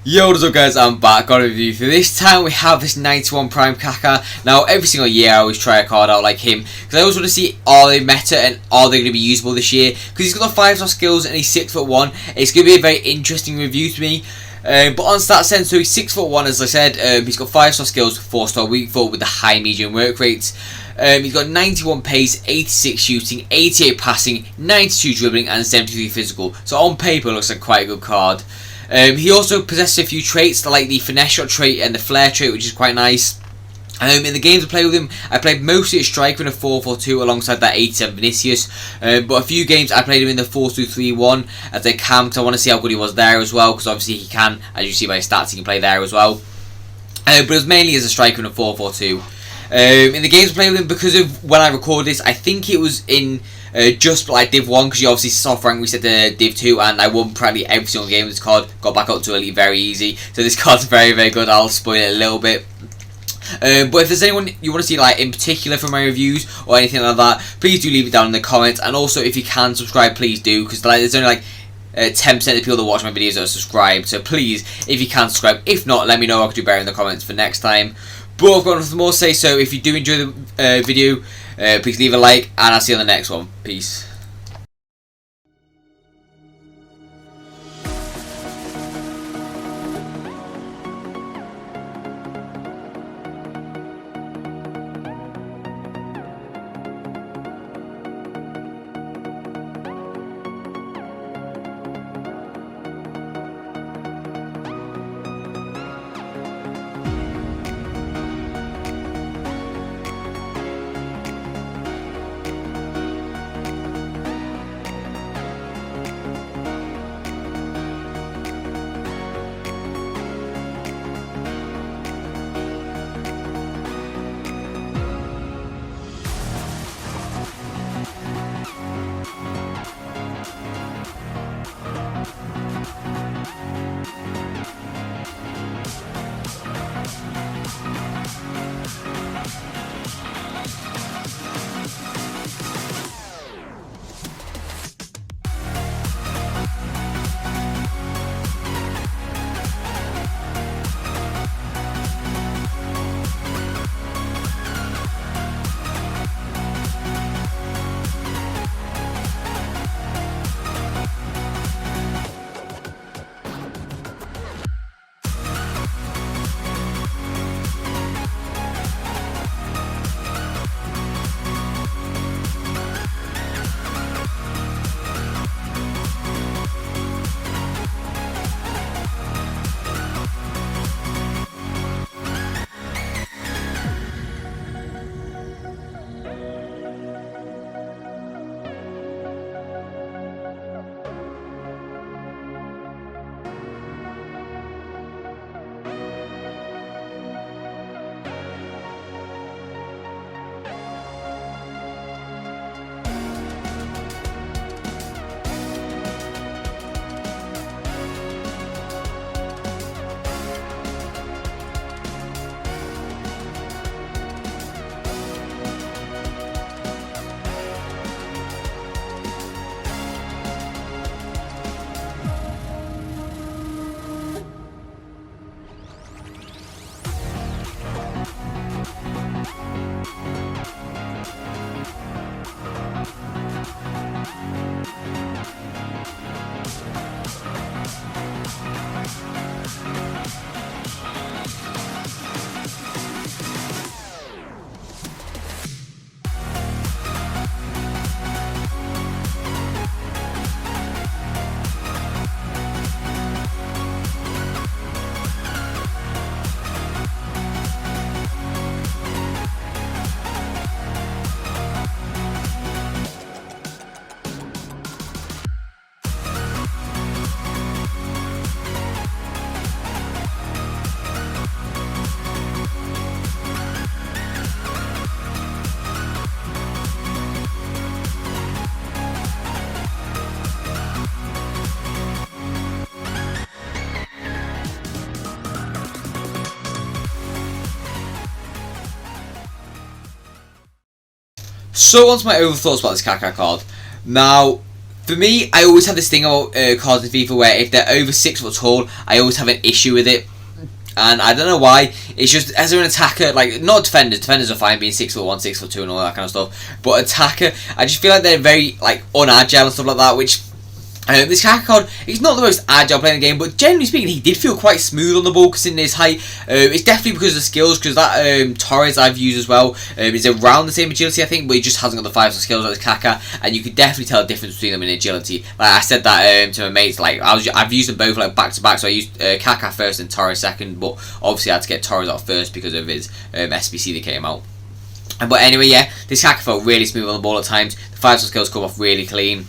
Yo, what's up guys, I'm back, got a review for this time. We have this 91 Prime Kaka. Now every single year I always try a card out like him, because I always want to see are they meta and are they going to be usable this year, because he's got the 5-star skills and he's 6'1". It's going to be a very interesting review to me. But on stat sense, so he's 6'1", as I said. He's got 5-star skills, 4-star weak foot with the high medium work rates. He's got 91 pace, 86 shooting, 88 passing, 92 dribbling and 73 physical. So on paper it looks like quite a good card. He also possesses a few traits like the finesse shot trait and the flare trait, which is quite nice. In the games I played with him, I played mostly a striker in a 4-4-2 alongside that 87 Vinicius. But a few games I played him in the 4-2-3-1 as a cam, because I want to see how good he was there as well, because obviously he can, as you see by his stats, he can play there as well. But it was mainly as a striker in a 4-4-2. In the games I played with him, because of when I recorded this, I think it was in just like Div 1, because you obviously soft rank reset to Div 2, and I won practically every single game with this card. Got back up to Elite very easy. So this card's very, very good. I'll spoil it a little bit. But if there's anyone you want to see like in particular for my reviews or anything like that, please do leave it down in the comments. And also if you can subscribe, please do, because like, there's only like 10% of the people that watch my videos that are subscribed. So please, if you can subscribe. If not, let me know. I can do better in the comments for next time. But I've got nothing more to say, so if you do enjoy the video, please leave a like, and I'll see you on the next one. Peace. So on to my overall thoughts about this Kaka card. Now, For me, I always have this thing about cards in FIFA where if they're over 6 foot tall, I always have an issue with it. And I don't know why. It's just as an attacker, like not defenders. Defenders are fine being 6'1", 6'2", and all that kind of stuff. But attacker, I just feel like they're very like unagile and stuff like that. Which this Kaka card, he's not the most agile player in the game, but generally speaking, he did feel quite smooth on the ball considering his height. It's definitely because of the skills, because that Torres I've used as well is around the same agility, I think, but he just hasn't got the 5-star skills like Kaka, and you could definitely tell the difference between them in agility. Like I said that to my mates, like I've used them both like back to back, so I used Kaka first and Torres second, but obviously I had to get Torres out first because of his SBC that came out. But anyway, yeah, this Kaka felt really smooth on the ball at times. The 5-star skills come off really clean.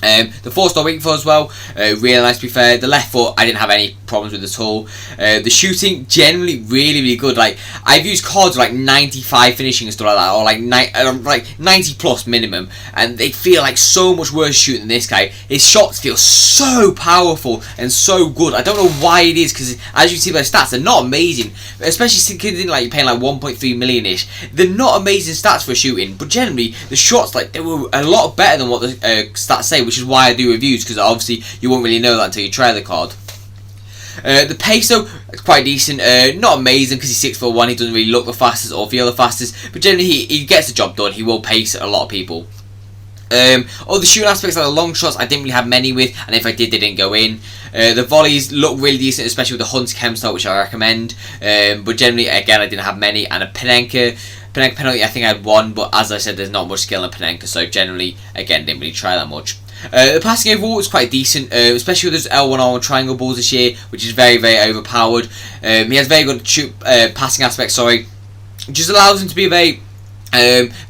The 4-star weak foot as well, really nice to be fair. The left foot I didn't have any problems with at all. The shooting generally really good. Like I've used cards like 95 finishing and stuff like that, or like 90 plus minimum, and they feel like so much worse shooting than this guy. His shots feel so powerful and so good. I don't know why it is, because as you can see by the stats, they're not amazing, especially considering like you're paying like 1.3 million ish. They're not amazing stats for shooting, but generally the shots, like they were a lot better than what the stats say, which is why I do reviews, because obviously you won't really know that until you try the card. The pace though, it's quite decent. Not amazing because he's 6'1", he doesn't really look the fastest or feel the fastest, but generally he gets the job done. He will pace a lot of people. All the shooting aspects, like the long shots, I didn't really have many with, and if I did, they didn't go in. The volleys look really decent, especially with the Hunt Chem style, which I recommend. But generally, again, I didn't have many. And a Penenka penalty, I think I had one, but as I said, there's not much skill in Penenka, so generally, again, didn't really try that much. The passing overall was quite decent, especially with those L1R triangle balls this year, which is very overpowered. He has very good passing aspects, sorry. It just allows him to be a very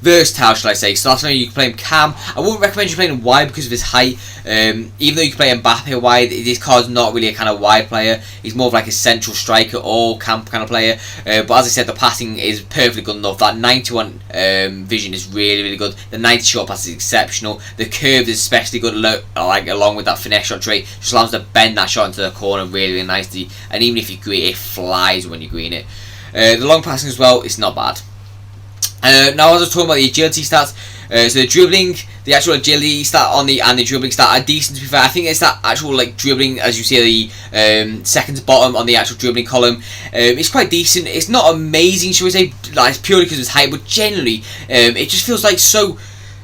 versatile, shall I say. So that's why you can play him cam. I wouldn't recommend you playing him wide because of his height. Even though you can play Mbappe wide, this card's not really a kind of wide player. He's more of like a central striker or camp kind of player. But as I said, the passing is perfectly good enough. That 91 vision is really good. The 90 short pass is exceptional. The curve is especially good, like along with that finesse shot trait. Just allows him to bend that shot into the corner really nicely. And even if you green it, it flies when you green it. The long passing as well, it's not bad. Now, as I was talking about the agility stats, so the dribbling, the actual agility stat on and the dribbling stat are decent, to be fair. I think it's that actual like dribbling, as you see the second to bottom on the actual dribbling column. It's quite decent. It's not amazing, shall we say, like it's purely because of its height, but generally, it just feels like so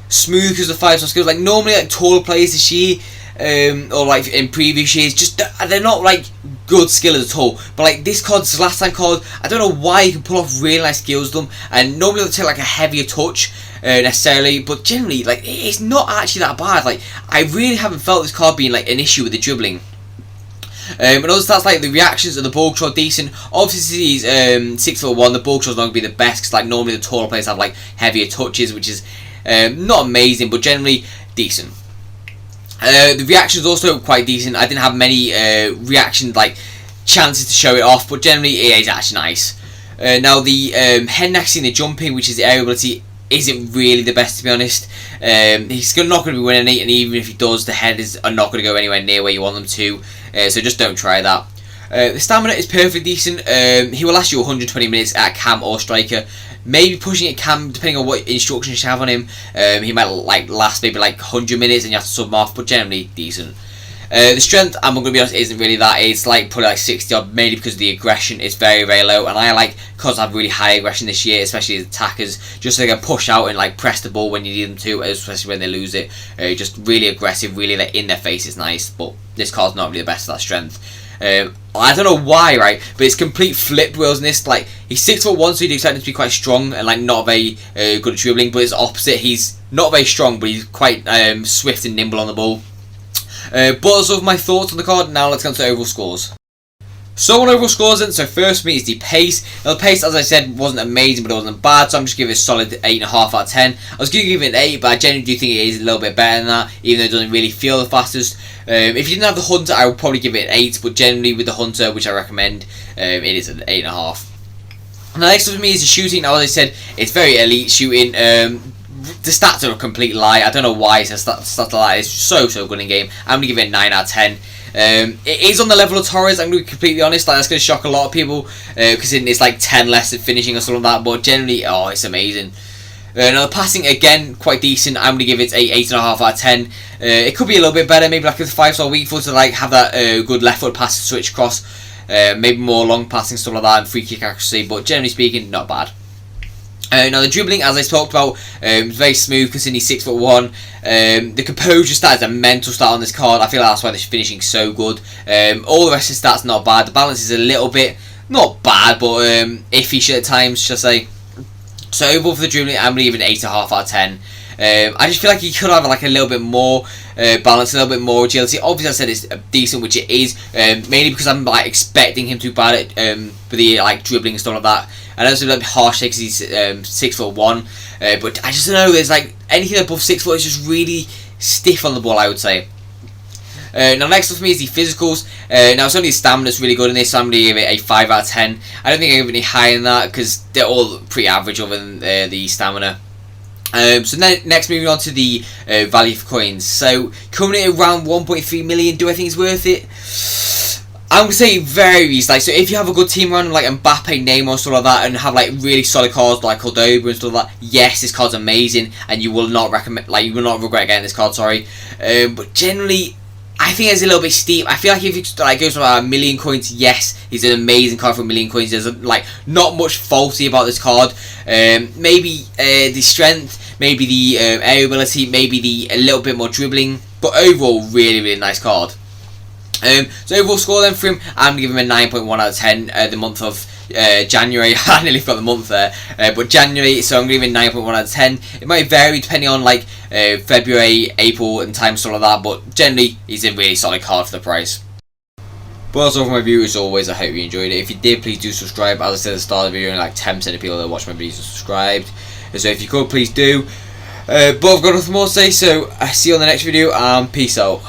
smooth because of the 5-star skills. Like normally, like taller players this year, or like in previous years, just they're not like good skillers at all. But like this card, this last time card, I don't know why you can pull off really nice skills with them. And normally they'll take like a heavier touch necessarily, but generally like it's not actually that bad. Like I really haven't felt this card being like an issue with the dribbling. And other stats like the reactions of the ball control decent. Obviously he's 6'1", the ball control's not going to be the best because like normally the taller players have like heavier touches, which is not amazing, but generally decent. The reaction is also quite decent. I didn't have many reaction like chances to show it off, but generally it is actually nice. Now the head next in the jumping, which is the aerial ability, isn't really the best, to be honest. He's not going to be winning it, and even if he does, the headers are not going to go anywhere near where you want them to. So just don't try that. The stamina is perfectly decent. He will last you 120 minutes at cam or striker. Maybe pushing it cam, depending on what instructions you have on him. He might like last maybe like 100 minutes and you have to sub him off, but generally decent. The strength, I'm going to be honest, isn't really that. It's like probably like 60 odd, mainly because the aggression is very low, and I like cards that have really high aggression this year, especially as attackers, just so they can push out and like press the ball when you need them to, especially when they lose it. Just really aggressive, really like in their face is nice, but this card's not really the best of that strength. I don't know why, right, but it's complete flipped wheels in this. Like he's 6'1", so you'd expect him to be quite strong and like not very good at dribbling, but it's opposite. He's not very strong, but he's quite swift and nimble on the ball. But those are my thoughts on the card. Now let's go to overall scores. So on overall scores then, so first for me is the pace. Now the pace, as I said, wasn't amazing, but it wasn't bad, so I'm just giving it a solid 8.5 out of 10. I was going to give it an 8, but I genuinely do think it is a little bit better than that, even though it doesn't really feel the fastest. If you didn't have the Hunter, I would probably give it an 8, but generally with the Hunter, which I recommend, it is an 8.5. And the next one for me is the shooting. Now, as I said, it's very elite shooting. The stats are a complete lie. I don't know why it's a stat lie. It's so good in game. I'm going to give it a 9 out of 10. It is on the level of Torres, I'm going to be completely honest. Like, that's going to shock a lot of people because it's like 10 less at finishing or something like that. But generally, oh, it's amazing. Now the passing, again, quite decent. I'm going to give it a 8.5 out of 10. It could be a little bit better, maybe like a 5-star weak foot to like have that good left foot pass to switch across. Maybe more long passing, stuff like that, and free kick accuracy, but generally speaking, not bad. Now the dribbling, as I talked about, very smooth considering he's 6'1". The composure stat is a mental stat on this card. I feel like that's why they're finishing so good. All the rest of the stats not bad. The balance is a little bit not bad, but iffy at times, should I say. So overall for the dribbling, I'm going to give it an 8.5 out of 10. I just feel like he could have like a little bit more balance, a little bit more agility. Obviously, I said it's decent, which it is, mainly because I'm like expecting him to be bad at for the like dribbling and stuff like that. I know it's a little bit harsh because he's 6'1", but I just don't know. There's like anything above 6 foot is just really stiff on the ball, I would say. Now next up for me is the physicals. Now it's only his stamina that's really good in this, so I'm going to give it a 5 out of 10. I don't think I give it any higher than that because they're all pretty average other than the stamina. So next moving on to the value for coins. So coming in around 1.3 million, do I think it's worth it? I'm going to say it varies. Like, so if you have a good team around like Mbappe, Neymar, stuff like that, and have like really solid cards like Cordoba and stuff like that, yes, this card's amazing, and you will not you will not regret getting this card. Sorry, but generally, I think it's a little bit steep. I feel like if it like goes for like 1 million coins, yes, he's an amazing card for 1 million coins. There's like not much faulty about this card. Maybe the strength, maybe the air ability, maybe a little bit more dribbling, but overall, really nice card. So overall score then for him, I'm going to give him a 9.1 out of 10. The month of January, I nearly forgot the month there, but January, so I'm going to give him 9.1 out of 10. It might vary depending on like February, April and time, stuff like that, but generally he's a really solid card for the price. But that's all for my view. As always, I hope you enjoyed it. If you did, please do subscribe. As I said at the start of the video, only like 10% of people that watch my videos are subscribed, so if you could, please do. But I've got nothing more to say, so I see you on the next video, and peace out.